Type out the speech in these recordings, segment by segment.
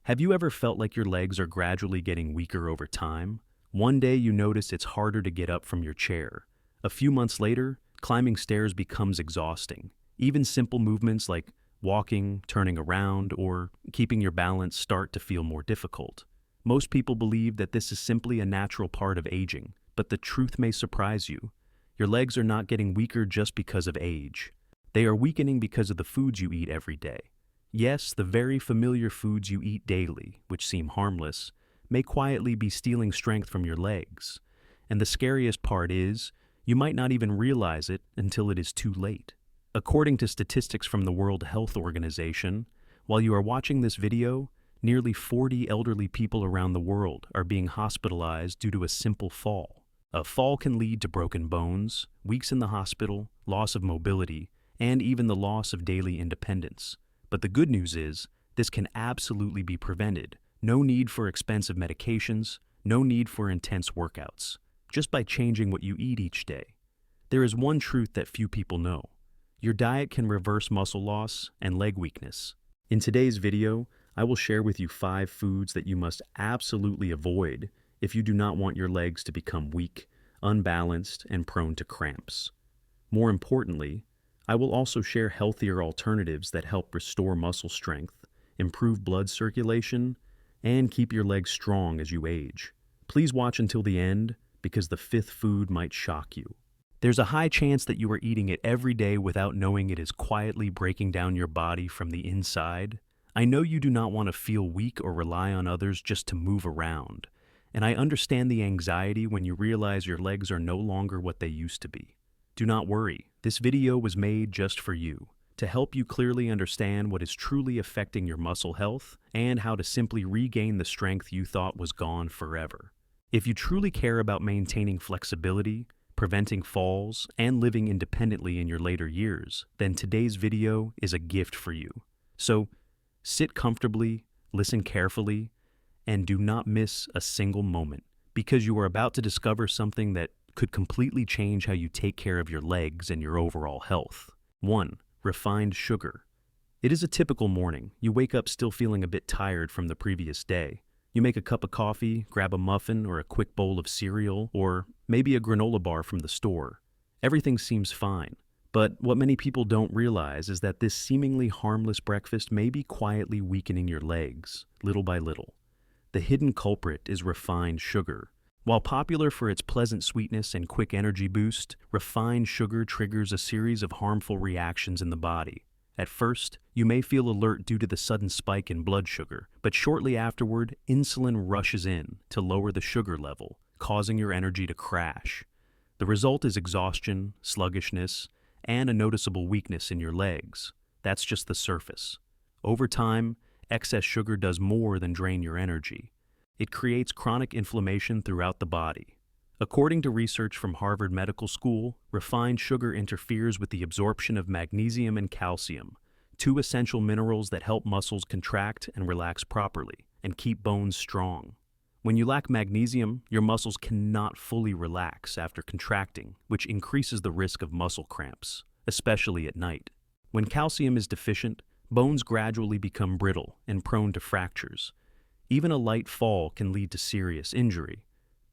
Have you ever felt like your legs are gradually getting weaker over time? One day you notice it's harder to get up from your chair. A few months later, climbing stairs becomes exhausting. Even simple movements like walking, turning around, or keeping your balance start to feel more difficult. Most people believe that this is simply a natural part of aging, but the truth may surprise you. Your legs are not getting weaker just because of age. They are weakening because of the foods you eat every day. Yes, the very familiar foods you eat daily, which seem harmless, may quietly be stealing strength from your legs. And the scariest part is, you might not even realize it until it is too late. According to statistics from the World Health Organization, while you are watching this video, nearly 40 elderly people around the world are being hospitalized due to a simple fall. A fall can lead to broken bones, weeks in the hospital, loss of mobility, and even the loss of daily independence. But the good news is, this can absolutely be prevented. No need for expensive medications, no need for intense workouts, just by changing what you eat each day. There is one truth that few people know. Your diet can reverse muscle loss and leg weakness. In today's video, I will share with you 5 foods that you must absolutely avoid if you do not want your legs to become weak, unbalanced, and prone to cramps. More importantly, I will also share healthier alternatives that help restore muscle strength, improve blood circulation, and keep your legs strong as you age. Please watch until the end, because the 5th food might shock you. There's a high chance that you are eating it every day without knowing it is quietly breaking down your body from the inside. I know you do not want to feel weak or rely on others just to move around, and I understand the anxiety when you realize your legs are no longer what they used to be. Do not worry, this video was made just for you, to help you clearly understand what is truly affecting your muscle health and how to simply regain the strength you thought was gone forever. If you truly care about maintaining flexibility, preventing falls, and living independently in your later years, then today's video is a gift for you. So, sit comfortably, listen carefully, and do not miss a single moment, because you are about to discover something that could completely change how you take care of your legs and your overall health. 1. Refined sugar. It is a typical morning. You wake up still feeling a bit tired from the previous day. You make a cup of coffee, grab a muffin or a quick bowl of cereal, or maybe a granola bar from the store. Everything seems fine. But what many people don't realize is that this seemingly harmless breakfast may be quietly weakening your legs, little by little. The hidden culprit is refined sugar. While popular for its pleasant sweetness and quick energy boost, refined sugar triggers a series of harmful reactions in the body. At first, you may feel alert due to the sudden spike in blood sugar, but shortly afterward, insulin rushes in to lower the sugar level, causing your energy to crash. The result is exhaustion, sluggishness, and a noticeable weakness in your legs. That's just the surface. Over time, excess sugar does more than drain your energy. It creates chronic inflammation throughout the body. According to research from Harvard Medical School, refined sugar interferes with the absorption of magnesium and calcium, 2 essential minerals that help muscles contract and relax properly and keep bones strong. When you lack magnesium, your muscles cannot fully relax after contracting, which increases the risk of muscle cramps, especially at night. When calcium is deficient, bones gradually become brittle and prone to fractures. Even a light fall can lead to serious injury.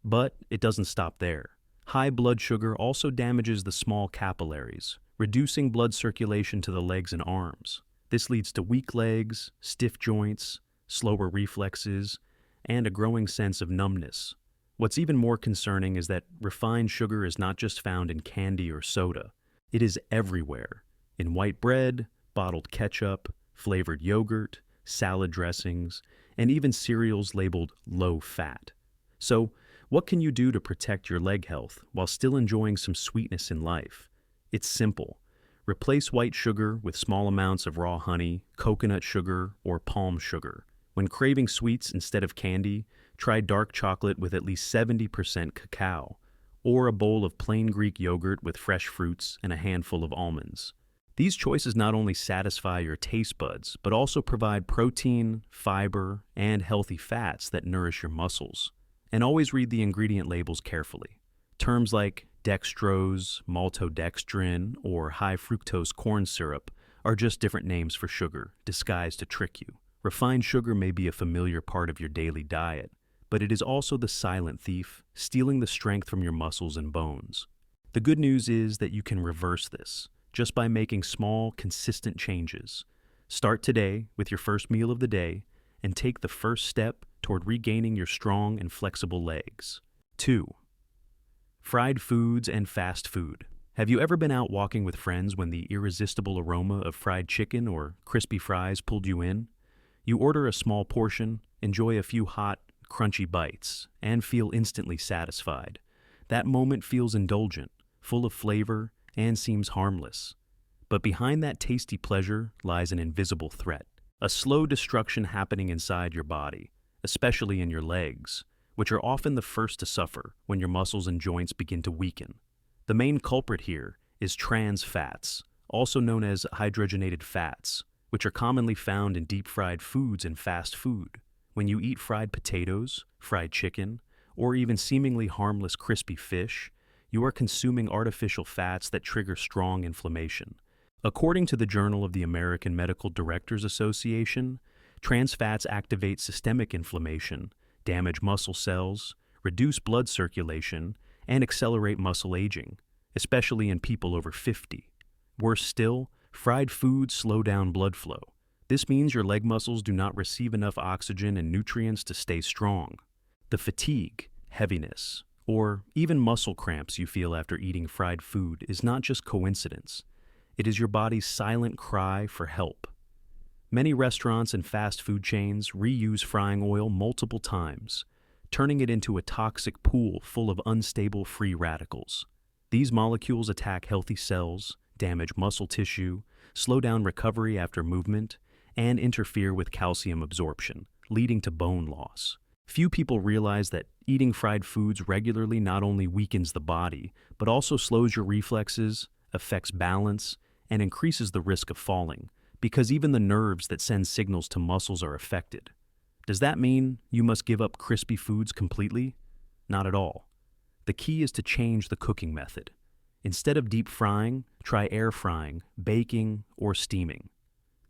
But it doesn't stop there. High blood sugar also damages the small capillaries, reducing blood circulation to the legs and arms. This leads to weak legs, stiff joints, slower reflexes, and a growing sense of numbness. What's even more concerning is that refined sugar is not just found in candy or soda. It is everywhere, in white bread, bottled ketchup, flavored yogurt, salad dressings, and even cereals labeled low-fat. So, what can you do to protect your leg health while still enjoying some sweetness in life? It's simple. Replace white sugar with small amounts of raw honey, coconut sugar, or palm sugar. When craving sweets instead of candy, try dark chocolate with at least 70% cacao, or a bowl of plain Greek yogurt with fresh fruits and a handful of almonds. These choices not only satisfy your taste buds, but also provide protein, fiber, and healthy fats that nourish your muscles. And always read the ingredient labels carefully. Terms like dextrose, maltodextrin, or high fructose corn syrup are just different names for sugar, disguised to trick you. Refined sugar may be a familiar part of your daily diet, but it is also the silent thief, stealing the strength from your muscles and bones. The good news is that you can reverse this just by making small, consistent changes. Start today with your first meal of the day and take the first step toward regaining your strong and flexible legs. 2. Fried foods and fast food. Have you ever been out walking with friends when the irresistible aroma of fried chicken or crispy fries pulled you in? You order a small portion, enjoy a few hot, crunchy bites, and feel instantly satisfied. That moment feels indulgent, full of flavor, and seems harmless. But behind that tasty pleasure lies an invisible threat, a slow destruction happening inside your body, especially in your legs, which are often the first to suffer when your muscles and joints begin to weaken. The main culprit here is trans fats, also known as hydrogenated fats, which are commonly found in deep-fried foods and fast food. When you eat fried potatoes, fried chicken, or even seemingly harmless crispy fish, you are consuming artificial fats that trigger strong inflammation. According to the Journal of the American Medical Directors Association, trans fats activate systemic inflammation, damage muscle cells, reduce blood circulation, and accelerate muscle aging, especially in people over 50. Worse still, fried foods slow down blood flow. This means your leg muscles do not receive enough oxygen and nutrients to stay strong. The fatigue, heaviness, or even muscle cramps you feel after eating fried food is not just coincidence. It is your body's silent cry for help. Many restaurants and fast food chains reuse frying oil multiple times, turning it into a toxic pool full of unstable free radicals. These molecules attack healthy cells, damage muscle tissue, slow down recovery after movement, and interfere with calcium absorption, leading to bone loss. Few people realize that eating fried foods regularly not only weakens the body, but also slows your reflexes, affects balance, and increases the risk of falling, because even the nerves that send signals to muscles are affected. Does that mean you must give up crispy foods completely? Not at all. The key is to change the cooking method. Instead of deep frying, try air frying, baking, or steaming.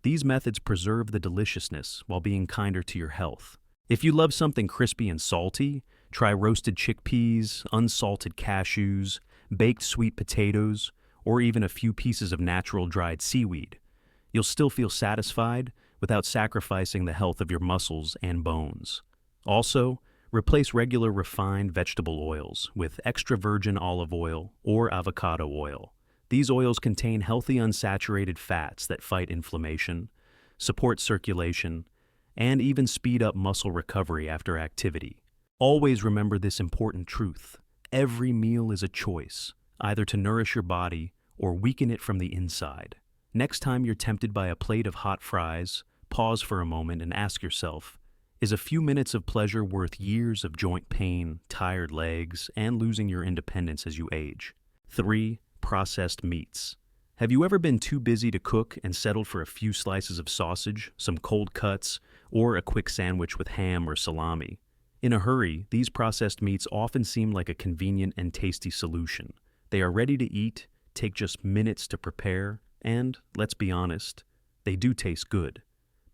These methods preserve the deliciousness while being kinder to your health. If you love something crispy and salty, try roasted chickpeas, unsalted cashews, baked sweet potatoes, or even a few pieces of natural dried seaweed. You'll still feel satisfied without sacrificing the health of your muscles and bones. Also, replace regular refined vegetable oils with extra virgin olive oil or avocado oil. These oils contain healthy unsaturated fats that fight inflammation, support circulation, and even speed up muscle recovery after activity. Always remember this important truth. Every meal is a choice, either to nourish your body or weaken it from the inside. Next time you're tempted by a plate of hot fries, pause for a moment and ask yourself, is a few minutes of pleasure worth years of joint pain, tired legs, and losing your independence as you age? 3. Processed meats. Have you ever been too busy to cook and settled for a few slices of sausage, some cold cuts, or a quick sandwich with ham or salami? In a hurry, these processed meats often seem like a convenient and tasty solution. They are ready to eat, take just minutes to prepare, and, let's be honest, they do taste good.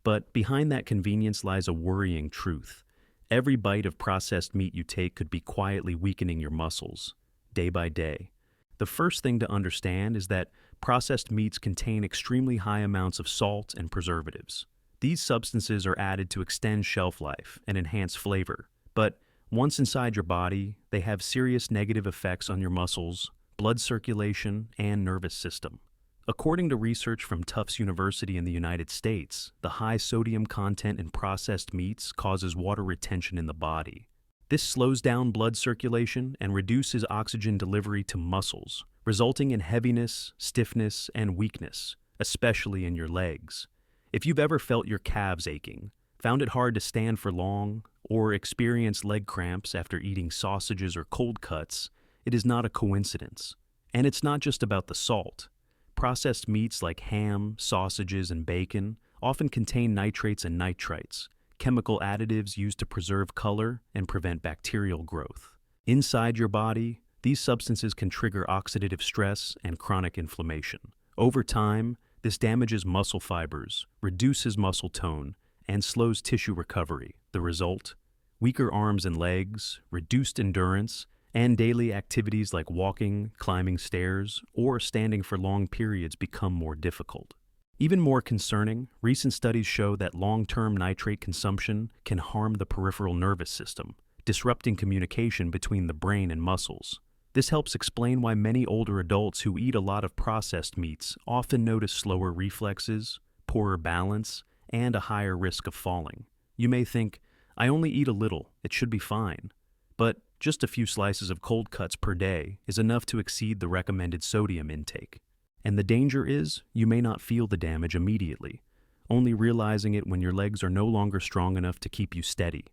But behind that convenience lies a worrying truth. Every bite of processed meat you take could be quietly weakening your muscles, day by day. The first thing to understand is that processed meats contain extremely high amounts of salt and preservatives. These substances are added to extend shelf life and enhance flavor, but once inside your body, they have serious negative effects on your muscles, blood circulation, and nervous system. According to research from Tufts University in the United States, the high sodium content in processed meats causes water retention in the body. This slows down blood circulation and reduces oxygen delivery to muscles, resulting in heaviness, stiffness, and weakness, especially in your legs. If you've ever felt your calves aching, found it hard to stand for long, or experienced leg cramps after eating sausages or cold cuts, it is not a coincidence. And it's not just about the salt. Processed meats like ham, sausages, and bacon often contain nitrates and nitrites, chemical additives used to preserve color and prevent bacterial growth. Inside your body, these substances can trigger oxidative stress and chronic inflammation. Over time, this damages muscle fibers, reduces muscle tone, and slows tissue recovery. The result? Weaker arms and legs, reduced endurance, and daily activities like walking, climbing stairs, or standing for long periods become more difficult. Even more concerning, recent studies show that long-term nitrate consumption can harm the peripheral nervous system, disrupting communication between the brain and muscles. This helps explain why many older adults who eat a lot of processed meats often notice slower reflexes, poorer balance, and a higher risk of falling. You may think, I only eat a little, it should be fine. But just a few slices of cold cuts per day is enough to exceed the recommended sodium intake. And the danger is, you may not feel the damage immediately, only realizing it when your legs are no longer strong enough to keep you steady.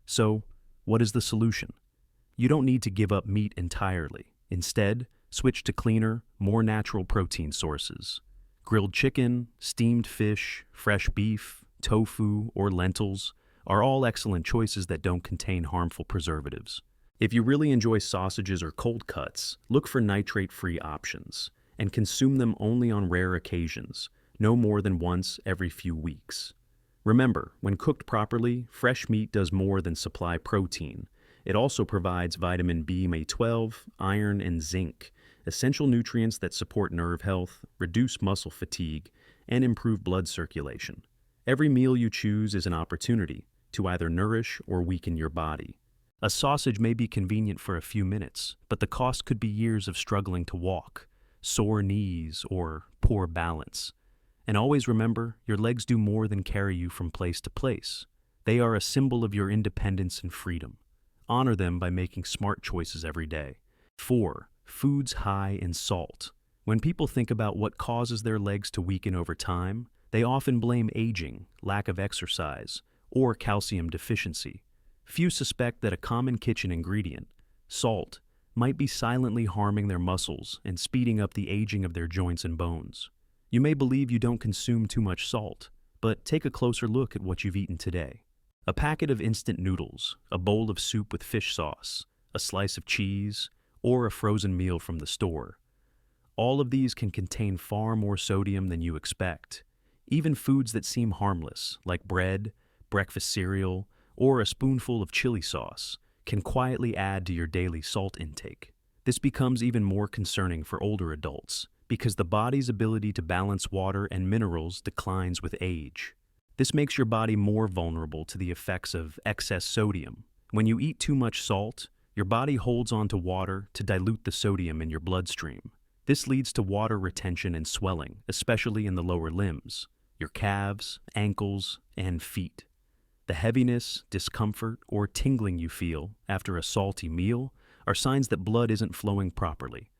So, what is the solution? You don't need to give up meat entirely. Instead, switch to cleaner, more natural protein sources. Grilled chicken, steamed fish, fresh beef, tofu, or lentils are all excellent choices that don't contain harmful preservatives. If you really enjoy sausages or cold cuts, look for nitrate-free options and consume them only on rare occasions, no more than once every few weeks. Remember, when cooked properly, fresh meat does more than supply protein. It also provides vitamin B12, iron, and zinc, essential nutrients that support nerve health, reduce muscle fatigue, and improve blood circulation. Every meal you choose is an opportunity to either nourish or weaken your body. A sausage may be convenient for a few minutes, but the cost could be years of struggling to walk, sore knees, or poor balance. And always remember, your legs do more than carry you from place to place. They are a symbol of your independence and freedom. Honor them by making smart choices every day. 4. Foods high in salt. When people think about what causes their legs to weaken over time, they often blame aging, lack of exercise, or calcium deficiency. Few suspect that a common kitchen ingredient, salt, might be silently harming their muscles and speeding up the aging of their joints and bones. You may believe you don't consume too much salt, but take a closer look at what you've eaten today. A packet of instant noodles, a bowl of soup with fish sauce, a slice of cheese, or a frozen meal from the store. All of these can contain far more sodium than you expect. Even foods that seem harmless, like bread, breakfast cereal, or a spoonful of chili sauce, can quietly add to your daily salt intake. This becomes even more concerning for older adults because the body's ability to balance water and minerals declines with age. This makes your body more vulnerable to the effects of excess sodium. When you eat too much salt, your body holds on to water to dilute the sodium in your bloodstream. This leads to water retention and swelling, especially in the lower limbs, your calves, ankles, and feet. The heaviness, discomfort, or tingling you feel after a salty meal are signs that blood isn't flowing properly,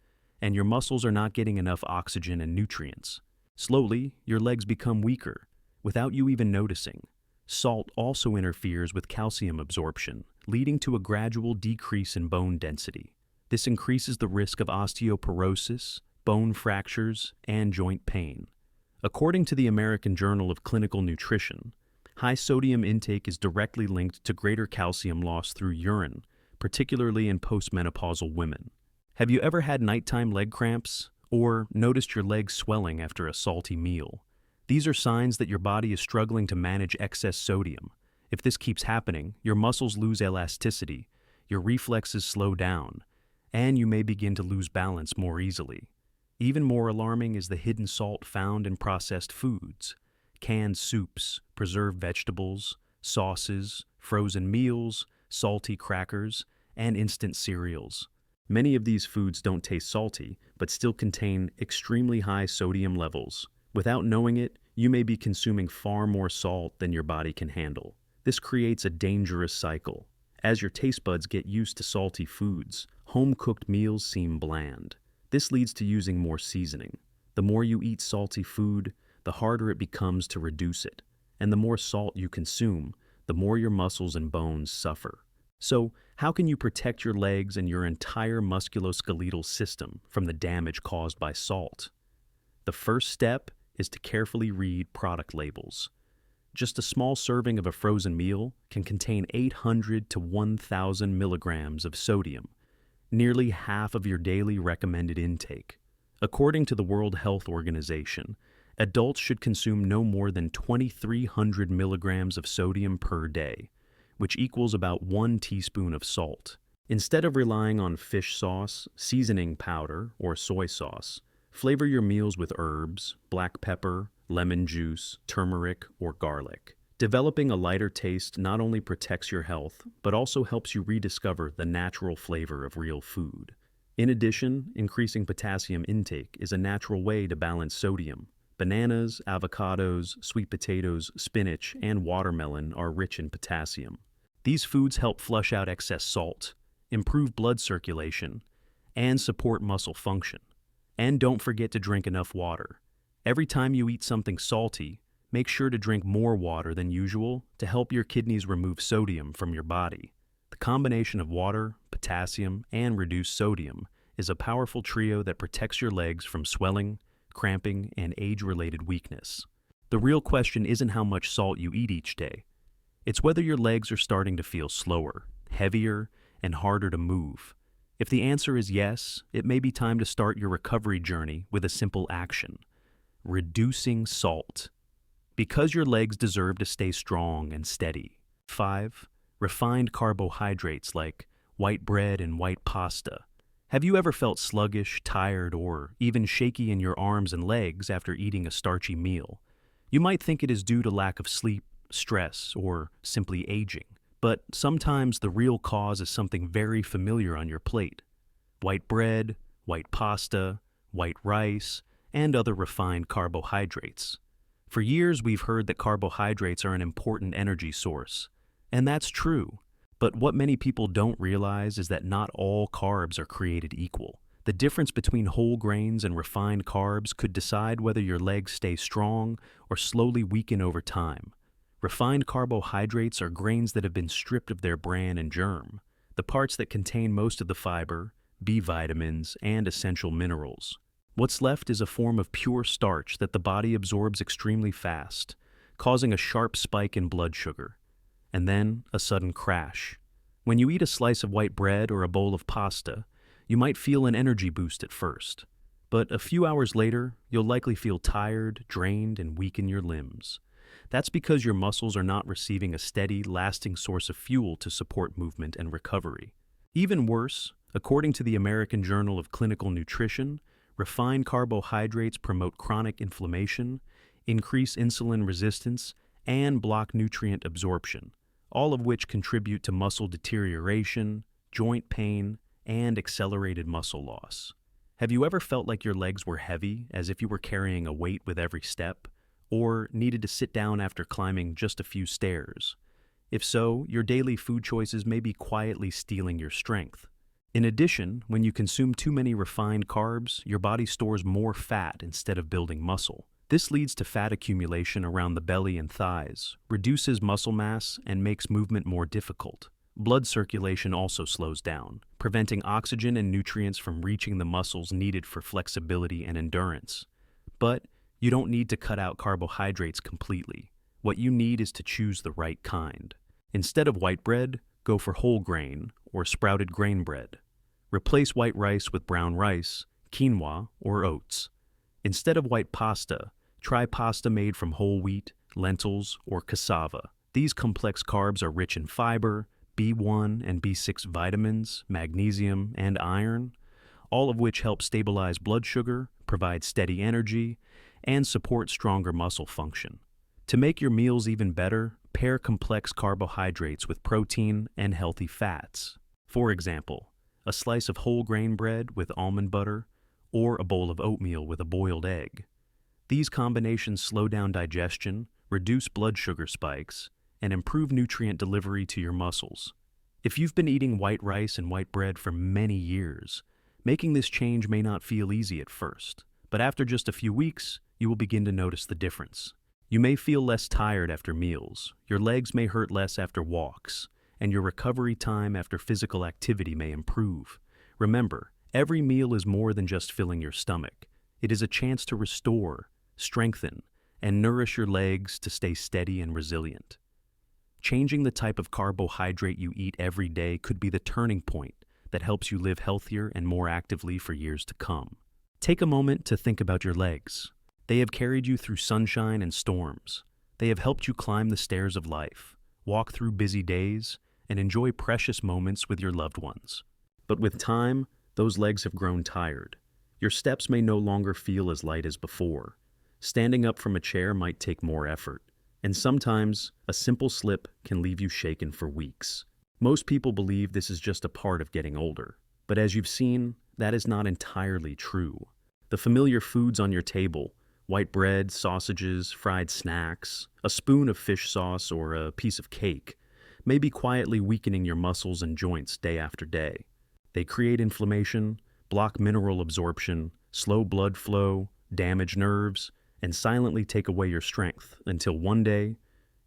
and your muscles are not getting enough oxygen and nutrients. Slowly, your legs become weaker, without you even noticing. Salt also interferes with calcium absorption, leading to a gradual decrease in bone density. This increases the risk of osteoporosis, bone fractures, and joint pain. According to the American Journal of Clinical Nutrition, high sodium intake is directly linked to greater calcium loss through urine, particularly in postmenopausal women. Have you ever had nighttime leg cramps or noticed your legs swelling after a salty meal? These are signs that your body is struggling to manage excess sodium. If this keeps happening, your muscles lose elasticity, your reflexes slow down, and you may begin to lose balance more easily. Even more alarming is the hidden salt found in processed foods. Canned soups, preserved vegetables, sauces, frozen meals, salty crackers, and instant cereals. Many of these foods don't taste salty, but still contain extremely high sodium levels. Without knowing it, you may be consuming far more salt than your body can handle. This creates a dangerous cycle. As your taste buds get used to salty foods, home-cooked meals seem bland. This leads to using more seasoning. The more you eat salty food, the harder it becomes to reduce it. And the more salt you consume, the more your muscles and bones suffer. So, how can you protect your legs and your entire musculoskeletal system from the damage caused by salt? The first step is to carefully read product labels. Just a small serving of a frozen meal can contain 800 to 1,000 milligrams of sodium, nearly half of your daily recommended intake. According to the World Health Organization, Adults should consume no more than 2,300 milligrams of sodium per day, which equals about 1 teaspoon of salt. Instead of relying on fish sauce, seasoning powder, or soy sauce, flavor your meals with herbs, black pepper, lemon juice, turmeric, or garlic. Developing a lighter taste not only protects your health, but also helps you rediscover the natural flavor of real food. In addition, increasing potassium intake is a natural way to balance sodium. Bananas, avocados, sweet potatoes, spinach, and watermelon are rich in potassium. These foods help flush out excess salt, improve blood circulation, and support muscle function. And don't forget to drink enough water. Every time you eat something salty, make sure to drink more water than usual to help your kidneys remove sodium from your body. The combination of water, potassium, and reduced sodium is a powerful trio that protects your legs from swelling, cramping, and age-related weakness. The real question isn't how much salt you eat each day. It's whether your legs are starting to feel slower, heavier, and harder to move. If the answer is yes, it may be time to start your recovery journey with a simple action: reducing salt. Because your legs deserve to stay strong and steady. 5. Refined carbohydrates like white bread and white pasta. Have you ever felt sluggish, tired, or even shaky in your arms and legs after eating a starchy meal? You might think it is due to lack of sleep, stress, or simply aging. But sometimes the real cause is something very familiar on your plate: white bread, white pasta, white rice, and other refined carbohydrates. For years, we've heard that carbohydrates are an important energy source, and that's true. But what many people don't realize is that not all carbs are created equal. The difference between whole grains and refined carbs could decide whether your legs stay strong or slowly weaken over time. Refined carbohydrates are grains that have been stripped of their bran and germ, the parts that contain most of the fiber, B vitamins, and essential minerals. What's left is a form of pure starch that the body absorbs extremely fast, causing a sharp spike in blood sugar, and then a sudden crash. When you eat a slice of white bread or a bowl of pasta, you might feel an energy boost at first, but a few hours later, you'll likely feel tired, drained, and weak in your limbs. That's because your muscles are not receiving a steady, lasting source of fuel to support movement and recovery. Even worse, according to the American Journal of Clinical Nutrition, refined carbohydrates promote chronic inflammation, increase insulin resistance, and block nutrient absorption, all of which contribute to muscle deterioration, joint pain, and accelerated muscle loss. Have you ever felt like your legs were heavy, as if you were carrying a weight with every step, or needed to sit down after climbing just a few stairs? If so, your daily food choices may be quietly stealing your strength. In addition, when you consume too many refined carbs, your body stores more fat instead of building muscle. This leads to fat accumulation around the belly and thighs, reduces muscle mass, and makes movement more difficult. Blood circulation also slows down, preventing oxygen and nutrients from reaching the muscles needed for flexibility and endurance. But you don't need to cut out carbohydrates completely. What you need is to choose the right kind. Instead of white bread, go for whole grain or sprouted grain bread. Replace white rice with brown rice, quinoa, or oats. Instead of white pasta, try pasta made from whole wheat, lentils, or cassava. These complex carbs are rich in fiber, B1 and B6 vitamins, magnesium, and iron, all of which help stabilize blood sugar, provide steady energy, and support stronger muscle function. To make your meals even better, pair complex carbohydrates with protein and healthy fats. For example, a slice of whole grain bread with almond butter, or a bowl of oatmeal with a boiled egg. These combinations slow down digestion, reduce blood sugar spikes, and improve nutrient delivery to your muscles. If you've been eating white rice and white bread for many years, making this change may not feel easy at first, but after just a few weeks, you will begin to notice the difference. You may feel less tired after meals, your legs may hurt less after walks, and your recovery time after physical activity may improve. Remember, every meal is more than just filling your stomach. It is a chance to restore, strengthen, and nourish your legs to stay steady and resilient. Changing the type of carbohydrate you eat every day could be the turning point that helps you live healthier and more actively for years to come. Take a moment to think about your legs. They have carried you through sunshine and storms. They have helped you climb the stairs of life, walk through busy days, and enjoy precious moments with your loved ones. But with time, those legs have grown tired. Your steps may no longer feel as light as before. Standing up from a chair might take more effort, and sometimes a simple slip can leave you shaken for weeks. Most people believe this is just a part of getting older, but as you've seen, that is not entirely true. The familiar foods on your table, white bread, sausages, fried snacks, a spoon of fish sauce, or a piece of cake, may be quietly weakening your muscles and joints day after day. They create inflammation, block mineral absorption, slow blood flow, damage nerves, and silently take away your strength until one day,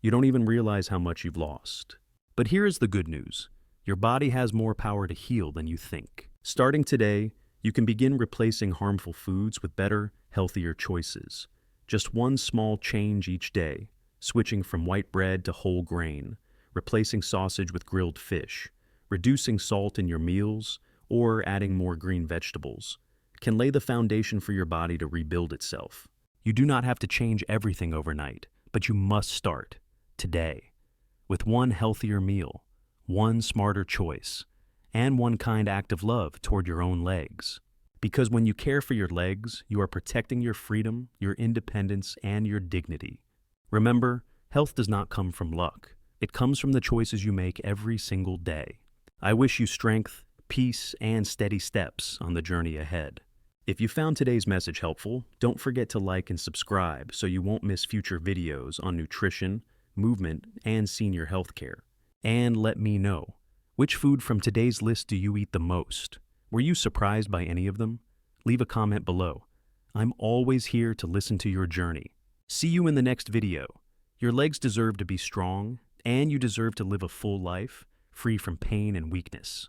you don't even realize how much you've lost. But here is the good news. Your body has more power to heal than you think. Starting today, you can begin replacing harmful foods with better, healthier choices. Just one small change each day, switching from white bread to whole grain, replacing sausage with grilled fish, reducing salt in your meals, or adding more green vegetables, can lay the foundation for your body to rebuild itself. You do not have to change everything overnight, but you must start today with one healthier meal, one smarter choice, and one kind act of love toward your own legs. Because when you care for your legs, you are protecting your freedom, your independence, and your dignity. Remember, health does not come from luck. It comes from the choices you make every single day. I wish you strength, peace, and steady steps on the journey ahead. If you found today's message helpful, don't forget to like and subscribe so you won't miss future videos on nutrition, movement, and senior healthcare. And let me know, which food from today's list do you eat the most? Were you surprised by any of them? Leave a comment below. I'm always here to listen to your journey. See you in the next video. Your legs deserve to be strong, and you deserve to live a full life, free from pain and weakness.